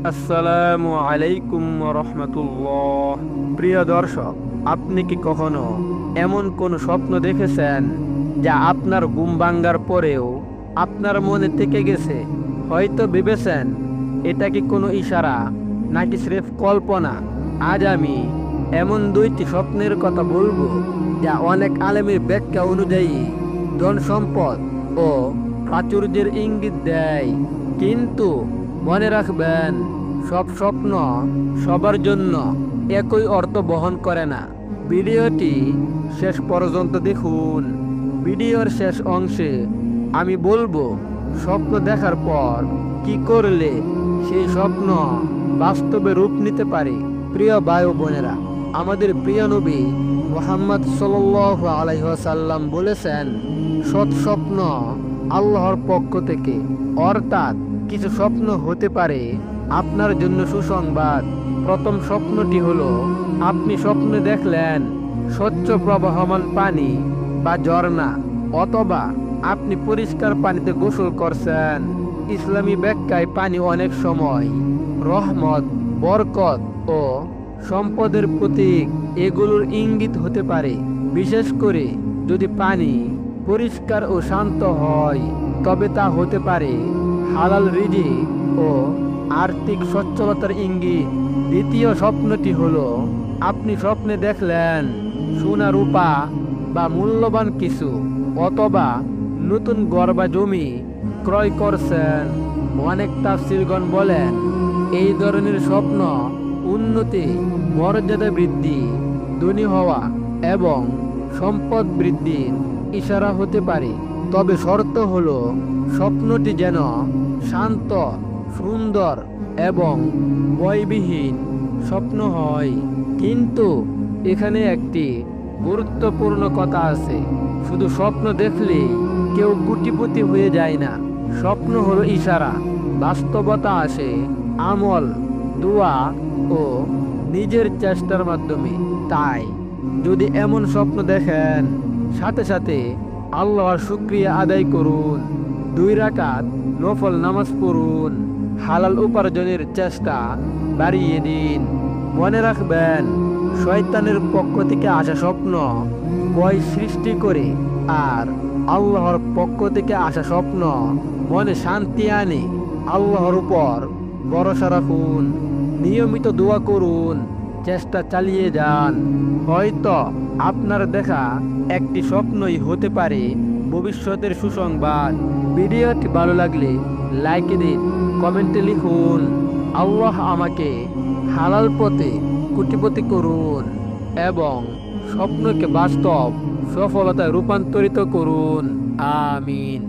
আসসালামু আলাইকুম রহমতুল্লাহ। প্রিয় দর্শক, আপনি কি কখনো এমন কোন স্বপ্ন দেখেছেন যা আপনার ঘুম ভাঙার পরেও আপনার মনে থেকে গেছে? হয়তো ভেবেছেন এটা কি কোনো ইশারা নাকি স্রেফ কল্পনা। আজ আমি এমন দুইটি স্বপ্নের কথা বলবো যা অনেক আলেমের ব্যাখ্যা অনুযায়ী ধন সম্পদ ও প্রাচুর্যের ইঙ্গিত দেয়। কিন্তু মনে রাখবেন, সব স্বপ্ন সবার জন্য একই অর্থ বহন করে না। ভিডিওটি শেষ পর্যন্ত দেখুন। ভিডিওর শেষ অংশে আমি বলবো স্বপ্ন দেখার পর কি করলে সেই স্বপ্ন বাস্তবে রূপ নিতে পারে। প্রিয় ভাই ও বোনেরা, আমাদের প্রিয় নবী মুহাম্মদ সাল্লাল্লাহু আলাইহি ওয়াসাল্লাম বলেছেন, সৎ স্বপ্ন আল্লাহর পক্ষ থেকে, অর্থাৎ কিছু স্বপ্ন হতে পারে আপনার জন্য সুসংবাদ। প্রথম স্বপ্নটি হলো, আপনি স্বপ্নে দেখলেন স্বচ্ছ প্রবাহমান পানি বা ঝর্ণা, অথবা আপনি পরিষ্কার পানিতে গোসল করছেন। ইসলামী ব্যাখ্যায় পানি অনেক সময় রহমত, বরকত ও সম্পদের প্রতীক, এগুলোর ইঙ্গিত হতে পারে। বিশেষ করে যদি পানি পরিষ্কার ও শান্ত হয়, তবে তা হতে পারে হালাল রিজিক ও আর্থিক সচ্ছলতার ইঙ্গিত। দ্বিতীয় স্বপ্নটি হলো, আপনি স্বপ্নে দেখলেন সোনা, রূপা বা মূল্যবান কিছু, অথবা নতুন ঘর বা জমি ক্রয় করছেন। অনেক তাফসীরগণ বলেন, এই ধরনের স্বপ্ন উন্নতি, মর্যাদা বৃদ্ধি, ধনী হওয়া এবং সম্পদ বৃদ্ধির ইশারা হতে পারে। তবে শর্ত হলো, স্বপ্নটি যেন শান্ত, সুন্দর এবং ভয়বিহীন স্বপ্ন হয়। কিন্তু এখানে একটি গুরুত্বপূর্ণ কথা আছে, শুধু স্বপ্ন দেখলেই কেউ কোটিপতি হয়ে যায় না। স্বপ্ন হলো ইশারা, বাস্তবতা আসে আমল, দোয়া ও নিজের চেষ্টার মাধ্যমে। তাই যদি এমন স্বপ্ন দেখেন, সাথে সাথে আল্লাহর শুকরিয়া আদায় করুন, 2 রাকাত নফল নামাজ পড়ুন, হালাল উপার্জনের চেষ্টা বাড়িয়ে দিন। মনে রাখবেন, শয়তানের পক্ষ থেকে আসা স্বপ্ন ভয় সৃষ্টি করে, আর আল্লাহর পক্ষ থেকে আসা স্বপ্ন মনে শান্তি আনে। আল্লাহর উপর ভরসা রাখুন, নিয়মিত দোয়া করুন, চেষ্টা চালিয়ে যান। হয়তো আপনার দেখা একটি স্বপ্নই হতে পারে ভবিষ্যতের সুসংবাদ। ভিডিওটি ভালো লাগলে লাইক দিন, কমেন্টে লিখুন, আল্লাহ আমাকে হালাল পথে কোটিপতি করুন এবং স্বপ্নকে বাস্তব সফলতায় রূপান্তরিত করুন। আমিন।